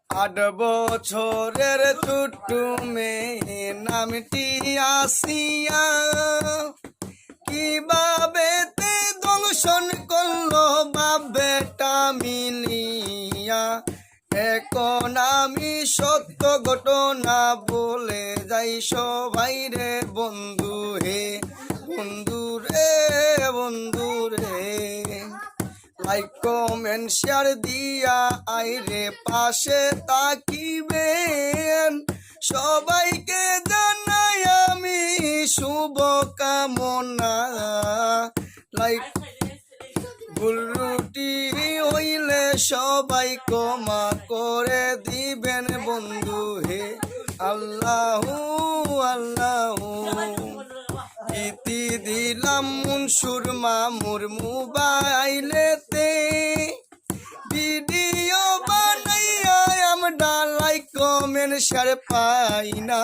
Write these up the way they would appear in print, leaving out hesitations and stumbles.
8 বছরের ছোট্টু মেয়ে নামটি আসিয়া কিভাবে তে দংশন করলো বাপ বেটা মিলিয়া। এখন আমি সত্য ঘটনা বলে যাই সবাই রে বন্ধু হে, বন্ধু রে, বন্ধু রে। লাইক কমেন্ট শেয়ার দিয়া আইরে পাশে তাকিবেন, সবাইকে জানাই আমি শুভ কামনা। লাইক ভুল ত্রুটি হইলে সবাই ক্ষমা করে দিবেন বন্ধু হে। আল্লাহু আল্লাহু। ইতি দিলাম মনসুর মামুর মোবাইলেতে, ভিডিও বানাইয়া আমরা লাইক কমেন্ট শেয়ার পাই না।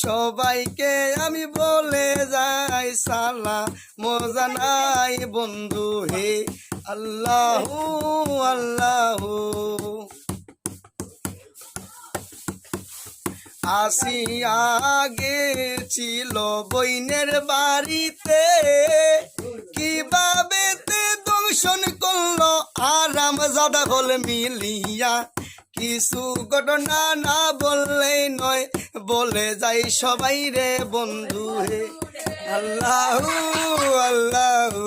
সবাইকে আমি বলে যাই সালাম জানাই বন্ধু হে। আল্লাহু আল্লাহু। আসিয়া গেছিল বইনের বাড়িতে, কিভাবে তে দংশন করলো আরাম জাদা হল মিলিয়া। কিছু ঘটনা না বললেই নয়, বলে যাই সবাই রে বন্ধু হে। আল্লাহু আল্লাহু।